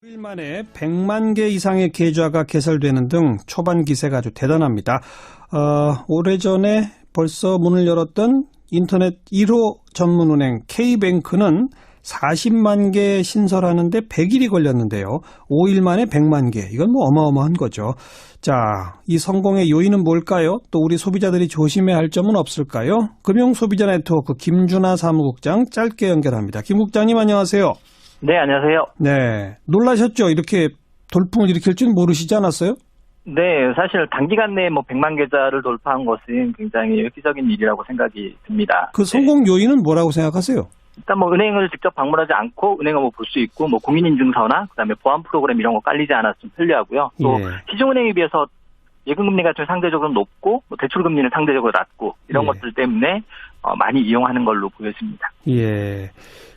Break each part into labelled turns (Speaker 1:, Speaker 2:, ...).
Speaker 1: 일 만에 100만 개 이상의 계좌가 개설되는 등 초반 기세가 아주 대단합니다. 오래전에 벌써 문을 열었던 인터넷 1호 전문은행 K뱅크는 40만 개 신설하는데 100일이 걸렸는데요. 5일 만에 100만 개. 이건 뭐 어마어마한 거죠. 자, 이 성공의 요인은 뭘까요? 또 우리 소비자들이 조심해야 할 점은 없을까요? 금융소비자 네트워크 김준하 사무국장 짧게 연결합니다. 김 국장님 안녕하세요.
Speaker 2: 네, 안녕하세요.
Speaker 1: 네, 놀라셨죠? 이렇게 돌풍을 일으킬 줄 모르시지 않았어요?
Speaker 2: 네, 사실 단기간 내에 100만 계좌를 돌파한 것은 굉장히 획기적인 일이라고 생각이 듭니다.
Speaker 1: 그 성공 요인은 뭐라고 생각하세요?
Speaker 2: 일단 은행을 직접 방문하지 않고 은행을 볼 수 있고 공인인증서나 그다음에 보안 프로그램 이런 거 깔리지 않아서 좀 편리하고요. 또 시중은행에 비해서 예금금리가 좀 상대적으로 높고 대출금리는 상대적으로 낮고 이런 것들 때문에 많이 이용하는 걸로 보여집니다.
Speaker 1: 예.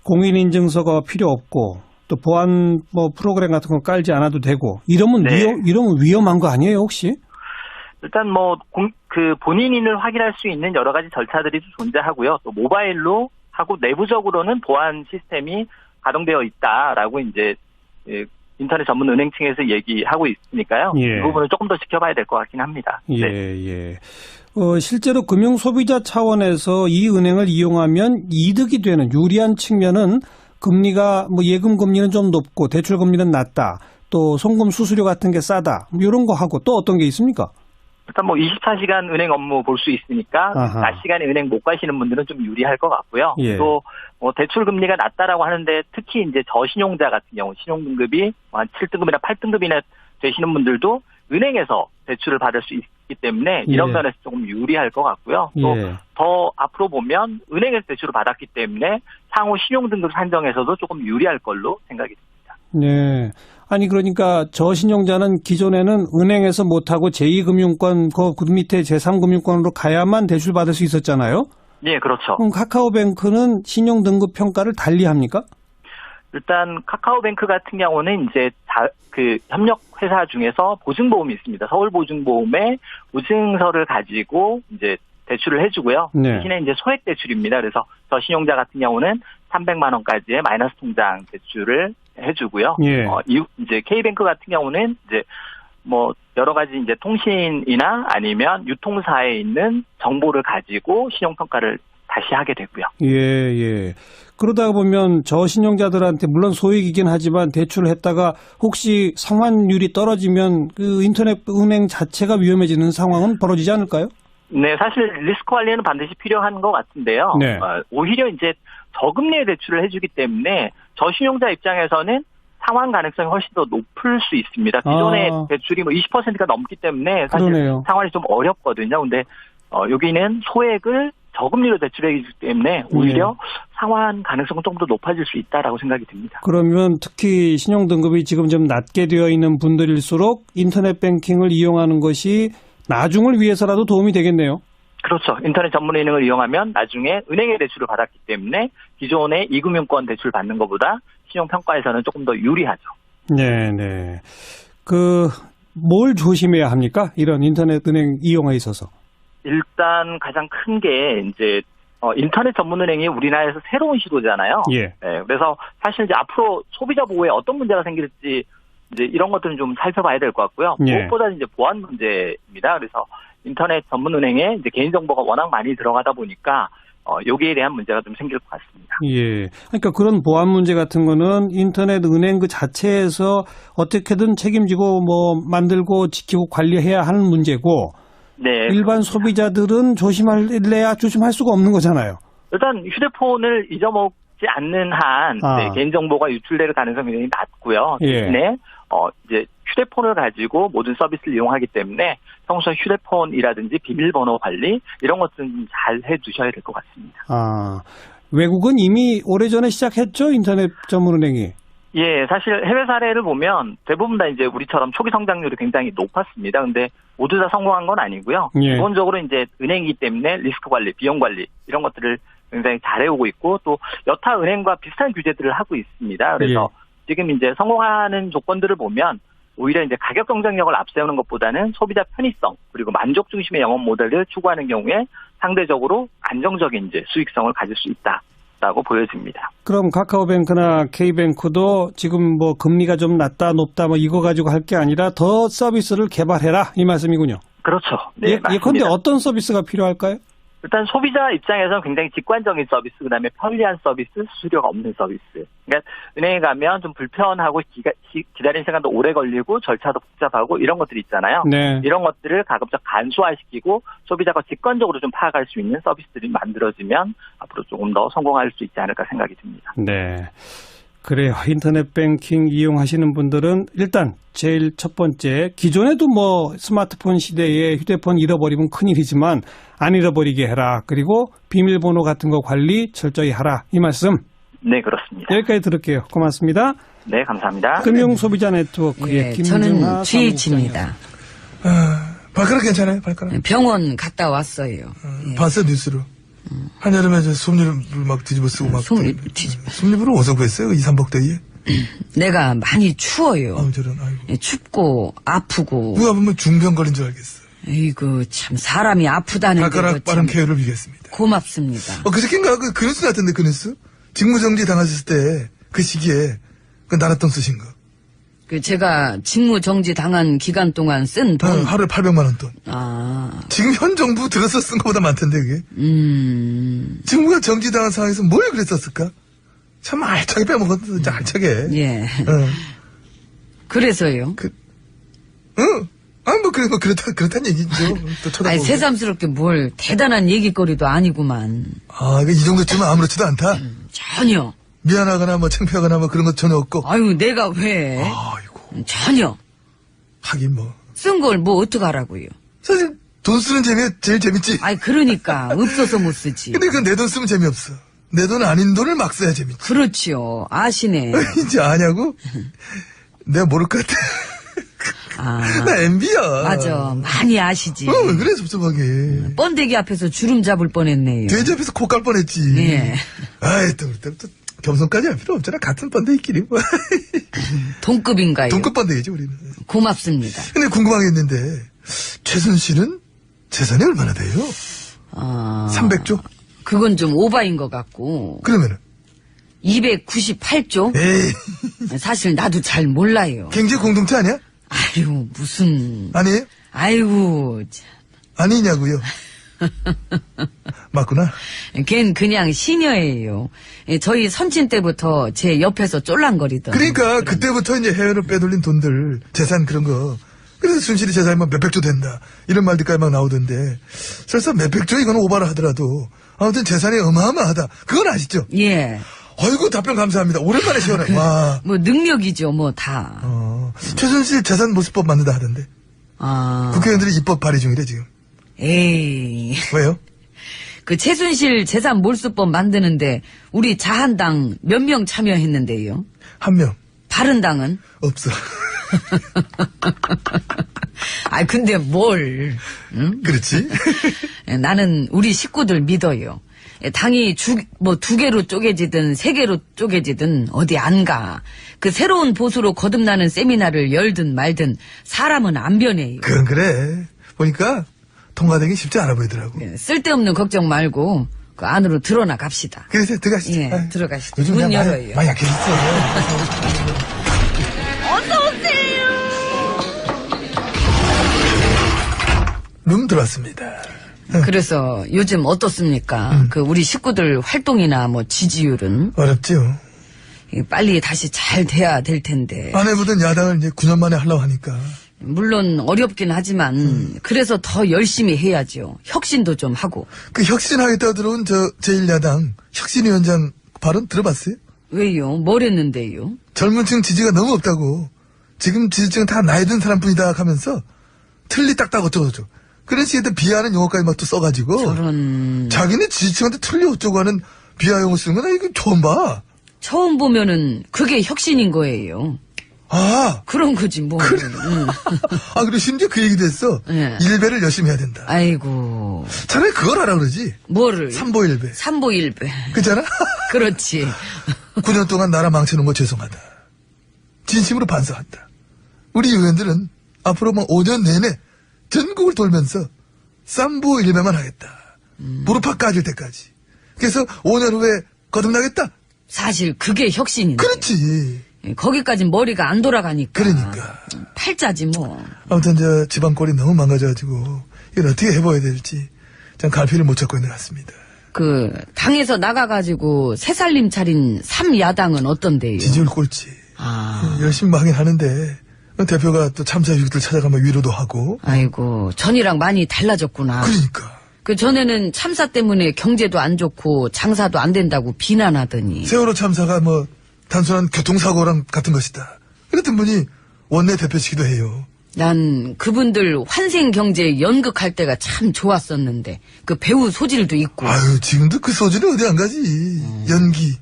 Speaker 1: 공인인증서가 필요 없고 또 보안 프로그램 같은 거 깔지 않아도 되고 이러면 위험한 거 아니에요 혹시?
Speaker 2: 일단 그 본인을 확인할 수 있는 여러 가지 절차들이 존재하고요. 또 모바일로 하고 내부적으로는 보안 시스템이 가동되어 있다라고 이제 인터넷 전문 은행층에서 얘기하고 있으니까요. 이 부분을 조금 더 지켜봐야 될 것 같긴 합니다.
Speaker 1: 실제로 금융 소비자 차원에서 이 은행을 이용하면 이득이 되는 유리한 측면은 금리가 예금 금리는 좀 높고 대출 금리는 낮다. 또 송금 수수료 같은 게 싸다. 이런 거 하고 또 어떤 게 있습니까?
Speaker 2: 일단 24시간 은행 업무 볼 수 있으니까 낮 시간에 은행 못 가시는 분들은 좀 유리할 것 같고요. 또 대출 금리가 낮다라고 하는데 특히 이제 저신용자 같은 경우 신용등급이 한 7등급이나 8등급이나 되시는 분들도 은행에서 대출을 받을 수 있기 때문에 이런 면에서 조금 유리할 것 같고요. 또 더 앞으로 보면 은행에서 대출을 받았기 때문에 상호 신용등급 산정에서도 조금 유리할 걸로 생각이 듭니다.
Speaker 1: 네. 아니 그러니까 저신용자는 기존에는 은행에서 못하고 제2금융권 그 밑에 제3금융권으로 가야만 대출 받을 수 있었잖아요.
Speaker 2: 네, 그렇죠.
Speaker 1: 그럼 카카오뱅크는 신용등급 평가를 달리 합니까?
Speaker 2: 일단 카카오뱅크 같은 경우는 이제 그 협력 회사 중에서 보증보험이 있습니다. 서울보증보험의 보증서를 가지고 이제 대출을 해주고요. 대신에 이제 소액 대출입니다. 그래서 저신용자 같은 경우는 300만 원까지의 마이너스 통장 대출을 해주고요. 이제 K뱅크 같은 경우는 이제 여러 가지 이제 통신이나 아니면 유통사에 있는 정보를 가지고 신용평가를 다시 하게 되고요.
Speaker 1: 그러다 보면 저신용자들한테 물론 소액이긴 하지만 대출을 했다가 혹시 상환율이 떨어지면 그 인터넷 은행 자체가 위험해지는 상황은 벌어지지 않을까요?
Speaker 2: 네, 사실 리스크 관리는 반드시 필요한 것 같은데요. 오히려 이제 저금리의 대출을 해주기 때문에 저신용자 입장에서는 상환 가능성이 훨씬 더 높을 수 있습니다. 기존의 대출이 20%가 넘기 때문에 사실 상환이 좀 어렵거든요. 근데 여기는 소액을 저금리로 대출해 주기 때문에 오히려 상환 가능성은 좀 더 높아질 수 있다라고 생각이 듭니다.
Speaker 1: 그러면 특히 신용등급이 지금 좀 낮게 되어 있는 분들일수록 인터넷 뱅킹을 이용하는 것이 나중을 위해서라도 도움이 되겠네요.
Speaker 2: 그렇죠. 인터넷 전문은행을 이용하면 나중에 은행의 대출을 받았기 때문에 기존의 이금융권 대출 받는 것보다 신용평가에서는 조금 더 유리하죠.
Speaker 1: 네네. 뭘 조심해야 합니까? 이런 인터넷 은행 이용에 있어서.
Speaker 2: 일단 가장 큰 게 이제 인터넷 전문은행이 우리나라에서 새로운 시도잖아요. 그래서 사실 이제 앞으로 소비자 보호에 어떤 문제가 생길지 이제 이런 것들은 좀 살펴봐야 될 것 같고요. 무엇보다 이제 보안 문제입니다. 그래서 인터넷 전문은행에 이제 개인정보가 워낙 많이 들어가다 보니까 여기에 대한 문제가 좀 생길 것 같습니다.
Speaker 1: 그러니까 그런 보안 문제 같은 거는 인터넷 은행 그 자체에서 어떻게든 책임지고 만들고 지키고 관리해야 하는 문제고 일반 소비자들은 조심할 수가 없는 거잖아요.
Speaker 2: 일단 휴대폰을 잊어먹지 않는 한 개인정보가 유출될 가능성이 굉장히 낮고요. 대신에 이제 휴대폰을 가지고 모든 서비스를 이용하기 때문에 평소 휴대폰이라든지 비밀번호 관리 이런 것들은 잘 해두셔야 될 것 같습니다.
Speaker 1: 외국은 이미 오래전에 시작했죠? 인터넷 전문은행이.
Speaker 2: 사실 해외 사례를 보면 대부분 다 이제 우리처럼 초기 성장률이 굉장히 높았습니다. 근데 모두 다 성공한 건 아니고요. 기본적으로 이제 은행이기 때문에 리스크 관리, 비용 관리 이런 것들을 굉장히 잘해오고 있고 또 여타 은행과 비슷한 규제들을 하고 있습니다. 그래서 지금 이제 성공하는 조건들을 보면 오히려 이제 가격 경쟁력을 앞세우는 것보다는 소비자 편의성 그리고 만족 중심의 영업 모델을 추구하는 경우에 상대적으로 안정적인 이제 수익성을 가질 수 있다. 있다고 보여집니다.
Speaker 1: 그럼 카카오뱅크나 K뱅크도 지금 뭐 금리가 좀 낮다 높다 뭐 이거 가지고 할 게 아니라 더 서비스를 개발해라 이 말씀이군요.
Speaker 2: 그렇죠. 네, 맞습니다.
Speaker 1: 예컨대 어떤 서비스가 필요할까요?
Speaker 2: 일단 소비자 입장에서는 굉장히 직관적인 서비스, 그다음에 편리한 서비스, 수수료가 없는 서비스. 그러니까 은행에 가면 좀 불편하고 기다리는 시간도 오래 걸리고 절차도 복잡하고 이런 것들이 있잖아요.
Speaker 1: 네.
Speaker 2: 이런 것들을 가급적 간소화시키고 소비자가 직관적으로 좀 파악할 수 있는 서비스들이 만들어지면 앞으로 조금 더 성공할 수 있지 않을까 생각이 듭니다.
Speaker 1: 네. 그래요. 인터넷 뱅킹 이용하시는 분들은 일단 제일 첫 번째, 기존에도 뭐 스마트폰 시대에 휴대폰 잃어버리면 큰일이지만 안 잃어버리게 해라. 그리고 비밀번호 같은 거 관리 철저히 하라. 이 말씀.
Speaker 2: 네, 그렇습니다.
Speaker 1: 여기까지 들을게요. 고맙습니다.
Speaker 2: 네, 감사합니다.
Speaker 1: 금융소비자 네트워크의 김준하
Speaker 3: 저는 GH입니다.
Speaker 4: 발가락 괜찮아요? 발가락?
Speaker 3: 병원 갔다 왔어요.
Speaker 4: 봤어요, 뉴스로. 한여름에 저 솜잎을 막 뒤집어 쓰고 막. 솜잎으로 어디서 구했어요? 2, 3박 대기에?
Speaker 3: 내가 많이 추워요.
Speaker 4: 아우, 저런, 아이고.
Speaker 3: 춥고 아프고.
Speaker 4: 누가 보면 중병 걸린 줄 알겠어.
Speaker 3: 아이고 참 사람이 아프다는 게
Speaker 4: 발가락 빠른 케어를 빌겠습니다.
Speaker 3: 고맙습니다.
Speaker 4: 그저께인가 그 뉴스 났던데, 그 뉴스? 직무정지 당하셨을 때, 그 시기에, 그 나랏돈 쓰신 거.
Speaker 3: 그 제가 직무 정지 당한 기간 동안 쓴 돈.
Speaker 4: 하루에 800만 원 돈.
Speaker 3: 아,
Speaker 4: 지금 현 정부 들어서 쓴 것보다 많던데, 그게. 직무가 정지당한 상황에서 뭘 그랬었을까? 참 알차게 빼먹었어, 진짜 알차게.
Speaker 3: 예. 그래서요.
Speaker 4: 그렇단 얘기죠. 또 쳐다보고.
Speaker 3: 아니 새삼스럽게 뭘 대단한 얘기거리도 아니구만.
Speaker 4: 이 정도쯤은 아무렇지도 않다?
Speaker 3: 전혀.
Speaker 4: 미안하거나 뭐 창피하거나 뭐 그런 것 전혀 없고.
Speaker 3: 아유 내가 왜?
Speaker 4: 아이고.
Speaker 3: 전혀.
Speaker 4: 하긴 뭐.
Speaker 3: 쓴 걸 뭐 어떡하라고요.
Speaker 4: 사실 돈 쓰는 재미가 제일 재밌지.
Speaker 3: 아이 그러니까 없어서 못 쓰지.
Speaker 4: 근데 그 내 돈 쓰면 재미없어. 내 돈 아닌 돈을 막 써야 재밌지.
Speaker 3: 그렇지요. 아시네.
Speaker 4: 이제 아냐고? 내가 모를 것 같아. 나 MB야.
Speaker 3: 맞아. 많이 아시지.
Speaker 4: 왜 그래 섭섭하게.
Speaker 3: 번데기 앞에서 주름 잡을 뻔했네요.
Speaker 4: 돼지 앞에서 코 깔 뻔했지.
Speaker 3: 예.
Speaker 4: 아이 또 겸손까지 할 필요 없잖아. 같은 번데기끼리.
Speaker 3: 동급인가요?
Speaker 4: 동급 번데기지 우리는.
Speaker 3: 고맙습니다.
Speaker 4: 근데 궁금한 게 있는데 최순실은 재산이 얼마나 돼요? 300조?
Speaker 3: 그건 좀 오바인 것 같고.
Speaker 4: 그러면은
Speaker 3: 298조?
Speaker 4: 에이.
Speaker 3: 사실 나도 잘 몰라요.
Speaker 4: 경제 공동체 아니야?
Speaker 3: 아유 무슨.
Speaker 4: 아니에요?
Speaker 3: 아이고.
Speaker 4: 아니냐고요. 맞구나.
Speaker 3: 걘 그냥 시녀예요. 저희 선친 때부터 제 옆에서 쫄랑거리던.
Speaker 4: 그러니까 그때부터 이제 해외로 빼돌린 돈들 재산 그런 거. 그래서 순실이 재산이 막 몇백조 된다 이런 말들까지 막 나오던데 설사 몇백조 이건 오바라 하더라도 아무튼 재산이 어마어마하다. 그건 아시죠?
Speaker 3: 예.
Speaker 4: 어이구 답변 감사합니다. 오랜만에 시원해. 와.
Speaker 3: 뭐 능력이죠 뭐 다.
Speaker 4: 최순실 재산 모습법 만든다 하던데. 국회의원들이 입법 발의 중이래 지금.
Speaker 3: 에이.
Speaker 4: 왜요?
Speaker 3: 그 최순실 재산 몰수법 만드는데 우리 자한당 몇 명 참여했는데요.
Speaker 4: 1명.
Speaker 3: 바른당은?
Speaker 4: 없어.
Speaker 3: 아 근데 뭘? 응?
Speaker 4: 그렇지?
Speaker 3: 나는 우리 식구들 믿어요. 당이 뭐 2개로 쪼개지든 3개로 쪼개지든 어디 안 가. 그 새로운 보수로 거듭나는 세미나를 열든 말든 사람은 안 변해요.
Speaker 4: 그건 그래. 보니까 통과되기 쉽지 않아 보이더라고.
Speaker 3: 쓸데없는 걱정 말고 그 안으로 들어나 갑시다.
Speaker 4: 그래서 들어가시죠.
Speaker 3: 예,
Speaker 4: 아유,
Speaker 3: 들어가시죠.
Speaker 4: 요즘
Speaker 3: 문
Speaker 4: 그냥
Speaker 3: 열어요.
Speaker 4: 많이 약해졌어. 룸 들어왔습니다.
Speaker 3: 그래서 요즘 어떻습니까? 그 우리 식구들 활동이나 뭐 지지율은
Speaker 4: 어렵지요.
Speaker 3: 빨리 다시 잘 돼야 될 텐데.
Speaker 4: 안 해보던 야당을 이제 9년 만에 하려고 하니까.
Speaker 3: 물론 어렵긴 하지만 그래서 더 열심히 해야죠. 혁신도 좀 하고.
Speaker 4: 그 혁신하겠다 들어온 저 제1야당 혁신위원장 발언 들어봤어요?
Speaker 3: 왜요? 뭘 했는데요?
Speaker 4: 젊은 층 지지가 너무 없다고. 지금 지지층은 다 나이 든 사람뿐이다 하면서 틀리 딱딱 어쩌고저쩌고. 그런 식의 비하하는 용어까지 막 또 써가지고.
Speaker 3: 저런.
Speaker 4: 자기네 지지층한테 틀리 어쩌고 하는 비하 용어 쓰는 건 이거 처음 봐.
Speaker 3: 처음 보면은 그게 혁신인 거예요.
Speaker 4: 그런
Speaker 3: 거지 뭐.
Speaker 4: 그래. 그리고 심지어 그 얘기도 했어.
Speaker 3: 예.
Speaker 4: 일배를 열심히 해야 된다.
Speaker 3: 아이고.
Speaker 4: 차라리 그걸 하라 그러지.
Speaker 3: 뭐를?
Speaker 4: 삼보일배.
Speaker 3: 삼보일배.
Speaker 4: 그렇잖아?
Speaker 3: 그렇지.
Speaker 4: 9년 동안 나라 망쳐놓은 거 죄송하다. 진심으로 반성한다. 우리 의원들은 앞으로 뭐 5년 내내 전국을 돌면서 삼보일배만 하겠다. 무릎팍 까질 때까지. 그래서 5년 후에 거듭나겠다.
Speaker 3: 사실 그게 혁신인데.
Speaker 4: 그렇지.
Speaker 3: 거기까진 머리가 안 돌아가니까.
Speaker 4: 그러니까.
Speaker 3: 팔자지 뭐.
Speaker 4: 아무튼 집안 꼴이 너무 망가져가지고 이걸 어떻게 해봐야 될지 참 갈피를 못 잡고 있는 것 같습니다.
Speaker 3: 당에서 나가가지고 새살림 차린 3야당은 어떤데요?
Speaker 4: 지지율 꼴찌. 열심히 하긴 하는데 대표가 또 참사 유족들 찾아가면 위로도 하고.
Speaker 3: 아이고, 전이랑 많이 달라졌구나.
Speaker 4: 그러니까.
Speaker 3: 전에는 참사 때문에 경제도 안 좋고 장사도 안 된다고 비난하더니.
Speaker 4: 세월호 참사가 단순한 교통사고랑 같은 것이다. 그랬던 분이 원내 대표시기도 해요.
Speaker 3: 난 그분들 환생경제 연극할 때가 참 좋았었는데 그 배우 소질도 있고.
Speaker 4: 아유, 지금도 그 소질은 어디 안 가지. 연기,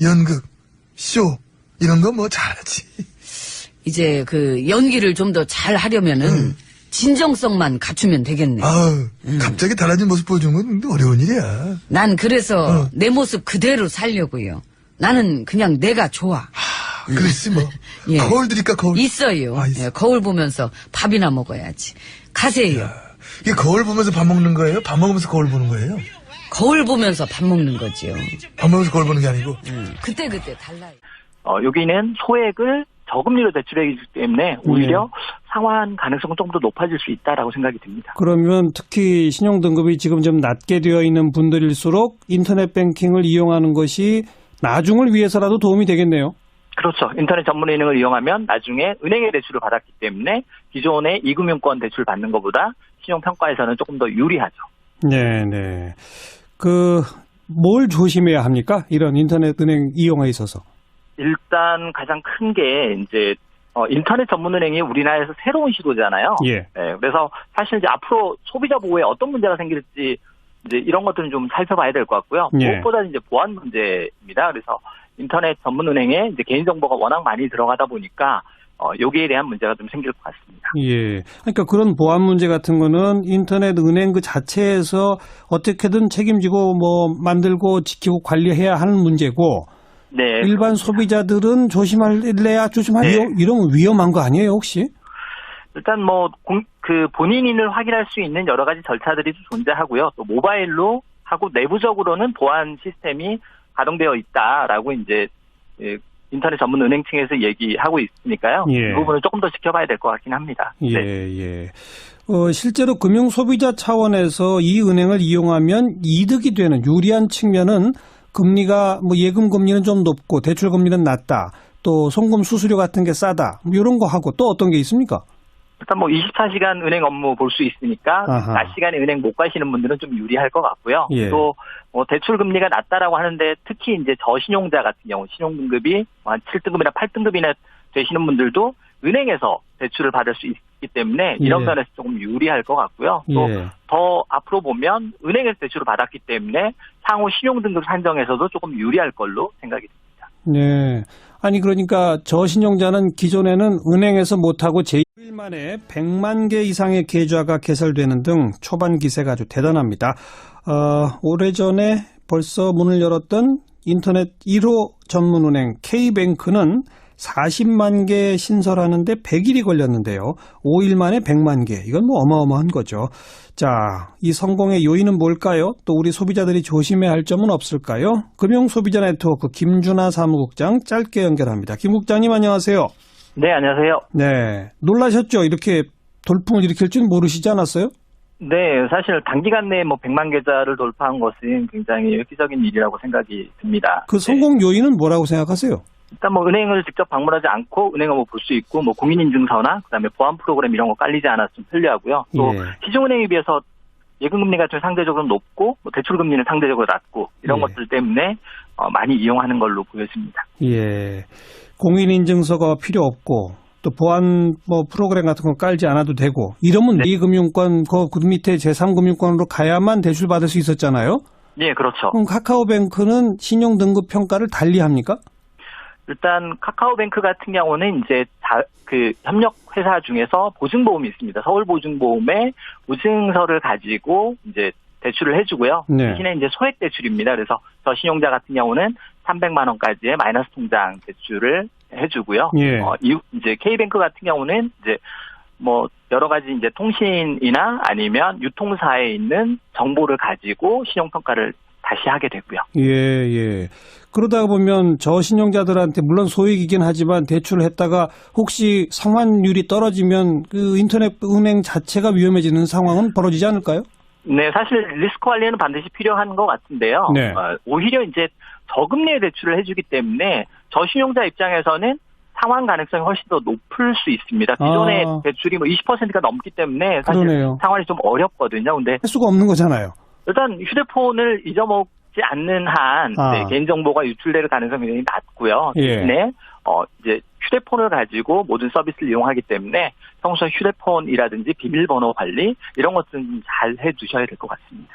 Speaker 4: 연극, 쇼 이런 거 잘하지.
Speaker 3: 이제 연기를 좀 더 잘 하려면은 진정성만 갖추면 되겠네.
Speaker 4: 아유, 갑자기 달라진 모습 보여주는 건 어려운 일이야.
Speaker 3: 난 그래서 내 모습 그대로 살려고요. 나는 그냥 내가 좋아.
Speaker 4: 그랬지
Speaker 3: 예.
Speaker 4: 거울 드릴까, 거울?
Speaker 3: 있어요.
Speaker 4: 있어.
Speaker 3: 예, 거울 보면서 밥이나 먹어야지. 가세요.
Speaker 4: 이게 거울 보면서 밥 먹는 거예요? 밥 먹으면서 거울 보는 거예요?
Speaker 3: 거울 보면서 밥 먹는 거지요.
Speaker 4: 밥 먹으면서 거울 보는 게 아니고?
Speaker 3: 그때 달라요.
Speaker 2: 여기는 소액을 저금리로 대출하기 때문에 오히려 상환 가능성은 조금 더 높아질 수 있다라고 생각이 듭니다.
Speaker 1: 그러면 특히 신용등급이 지금 좀 낮게 되어 있는 분들일수록 인터넷 뱅킹을 이용하는 것이 나중을 위해서라도 도움이 되겠네요.
Speaker 2: 그렇죠. 인터넷 전문은행을 이용하면 나중에 은행의 대출을 받았기 때문에 기존의 이금융권 대출 받는 것보다 신용평가에서는 조금 더 유리하죠.
Speaker 1: 네네. 뭘 조심해야 합니까? 이런 인터넷 은행 이용에 있어서.
Speaker 2: 일단 가장 큰 게 이제 인터넷 전문은행이 우리나라에서 새로운 시도잖아요.
Speaker 1: 예.
Speaker 2: 네, 그래서 사실 이제 앞으로 소비자 보호에 어떤 문제가 생길지 이제 이런 것들은 좀 살펴봐야 될 것 같고요.
Speaker 1: 예.
Speaker 2: 무엇보다 이제 보안 문제입니다. 그래서 인터넷 전문은행에 이제 개인정보가 워낙 많이 들어가다 보니까 여기에 대한 문제가 좀 생길 것 같습니다.
Speaker 1: 예. 그러니까 그런 보안 문제 같은 거는 인터넷 은행 그 자체에서 어떻게든 책임지고 만들고 지키고 관리해야 하는 문제고
Speaker 2: 네.
Speaker 1: 일반 소비자들은 조심할래야 조심하래요.
Speaker 2: 네.
Speaker 1: 이런 거 위험한 거 아니에요, 혹시?
Speaker 2: 일단 본인을 확인할 수 있는 여러 가지 절차들이 존재하고요. 또 모바일로 하고 내부적으로는 보안 시스템이 가동되어 있다라고 이제 인터넷 전문 은행 층에서 얘기하고 있으니까요.
Speaker 1: 예.
Speaker 2: 이 부분을 조금 더 지켜봐야 될 것 같긴 합니다.
Speaker 1: 예,
Speaker 2: 네.
Speaker 1: 예. 실제로 금융 소비자 차원에서 이 은행을 이용하면 이득이 되는 유리한 측면은 금리가 예금 금리는 좀 높고 대출 금리는 낮다. 또 송금 수수료 같은 게 싸다. 이런 거 하고 또 어떤 게 있습니까?
Speaker 2: 일단 24시간 은행 업무 볼 수 있으니까
Speaker 1: 아하.
Speaker 2: 낮 시간에 은행 못 가시는 분들은 좀 유리할 것 같고요.
Speaker 1: 예.
Speaker 2: 또 대출 금리가 낮다라고 하는데 특히 이제 저신용자 같은 경우 신용등급이 한 7등급이나 8등급이나 되시는 분들도 은행에서 대출을 받을 수 있기 때문에 이런
Speaker 1: 예.
Speaker 2: 면에서 조금 유리할 것 같고요. 또
Speaker 1: 예.
Speaker 2: 더 앞으로 보면 은행에서 대출을 받았기 때문에 향후 신용등급 산정에서도 조금 유리할 걸로 생각이 듭니다.
Speaker 1: 네. 아니 그러니까 저신용자는 기존에는 은행에서 못하고 제1일 만에 100만 개 이상의 계좌가 개설되는 등 초반 기세가 아주 대단합니다. 오래전에 벌써 문을 열었던 인터넷 1호 전문은행 K뱅크는 40만 개 신설하는데 100일이 걸렸는데요. 5일 만에 100만 개. 이건 어마어마한 거죠. 자, 이 성공의 요인은 뭘까요? 또 우리 소비자들이 조심해야 할 점은 없을까요? 금융소비자 네트워크 김준하 사무국장 짧게 연결합니다. 김 국장님 안녕하세요.
Speaker 2: 네, 안녕하세요.
Speaker 1: 네, 놀라셨죠? 이렇게 돌풍을 일으킬 줄 모르시지 않았어요?
Speaker 2: 네, 사실 단기간 내에 100만 계좌를 돌파한 것은 굉장히 획기적인 일이라고 생각이 듭니다.
Speaker 1: 그 성공 요인은 뭐라고 생각하세요?
Speaker 2: 일단 은행을 직접 방문하지 않고 은행 업무 볼 수 있고 공인인증서나 그다음에 보안 프로그램 이런 거 깔리지 않아서 좀 편리하고요. 또
Speaker 1: 예.
Speaker 2: 시중은행에 비해서 예금금리가 좀 상대적으로 높고 대출금리는 상대적으로 낮고 이런
Speaker 1: 예.
Speaker 2: 것들 때문에 많이 이용하는 걸로 보여집니다.
Speaker 1: 예, 공인인증서가 필요 없고 또 보안 프로그램 같은 거 깔지 않아도 되고 이러면
Speaker 2: 네.
Speaker 1: 이 금융권 그 밑에 제3금융권으로 가야만 대출 받을 수 있었잖아요.
Speaker 2: 네, 그렇죠.
Speaker 1: 그럼 카카오뱅크는 신용등급 평가를 달리 합니까?
Speaker 2: 일단 카카오뱅크 같은 경우는 이제 협력 회사 중에서 보증보험이 있습니다. 서울보증보험의 보증서를 가지고 이제 대출을 해주고요.
Speaker 1: 네.
Speaker 2: 대신에 이제 소액 대출입니다. 그래서 저신용자 같은 경우는 300만 원까지의 마이너스 통장 대출을 해주고요.
Speaker 1: 예.
Speaker 2: 이제 K뱅크 같은 경우는 이제 여러 가지 이제 통신이나 아니면 유통사에 있는 정보를 가지고 신용평가를 다시 하게 되고요.
Speaker 1: 예. 그러다 보면 저신용자들한테 물론 소액이긴 하지만 대출을 했다가 혹시 상환율이 떨어지면 그 인터넷 은행 자체가 위험해지는 상황은 벌어지지 않을까요?
Speaker 2: 네, 사실 리스크 관리는 반드시 필요한 것 같은데요.
Speaker 1: 네.
Speaker 2: 오히려 이제 저금리의 대출을 해주기 때문에 저신용자 입장에서는 상환 가능성이 훨씬 더 높을 수 있습니다. 기존의 대출이 뭐 20%가 넘기 때문에 사실
Speaker 1: 그러네요.
Speaker 2: 상환이 좀 어렵거든요. 근데
Speaker 1: 할 수가 없는 거잖아요.
Speaker 2: 일단 휴대폰을 잊어먹지 않는 한 개인정보가 유출될 가능성이 굉장히 낮고요. 대신에 이제 휴대폰을 가지고 모든 서비스를 이용하기 때문에 평소에 휴대폰이라든지 비밀번호 관리 이런 것들은 좀 잘 해두셔야 될 것 같습니다.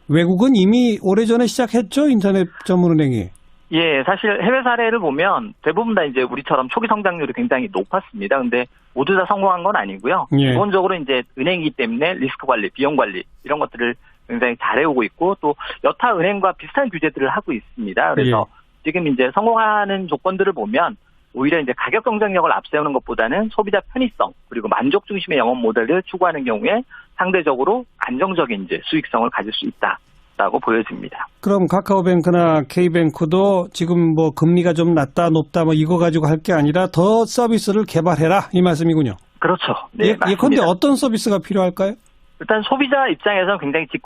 Speaker 1: 외국은 이미 오래전에 시작했죠? 인터넷 전문은행이.
Speaker 2: 예, 사실 해외 사례를 보면 대부분 다 이제 우리처럼 초기 성장률이 굉장히 높았습니다. 근데 모두 다 성공한 건 아니고요.
Speaker 1: 예.
Speaker 2: 기본적으로 이제 은행이기 때문에 리스크 관리, 비용 관리 이런 것들을 굉장히 잘해오고 있고 또 여타 은행과 비슷한 규제들을 하고 있습니다. 그래서 지금 이제 성공하는 조건들을 보면 오히려 이제 가격 경쟁력을 앞세우는 것보다는 소비자 편의성 그리고 만족 중심의 영업 모델을 추구하는 경우에 상대적으로 안정적인 이제 수익성을 가질 수 있다라고 보여집니다.
Speaker 1: 그럼 카카오뱅크나 K뱅크도 지금 뭐 금리가 좀 낮다 높다 뭐 이거 가지고 할 게 아니라 더 서비스를 개발해라 이 말씀이군요.
Speaker 2: 그렇죠. 네, 맞습니다.
Speaker 1: 예컨대 어떤 서비스가 필요할까요?
Speaker 2: 일단 소비자 입장에서는 굉장히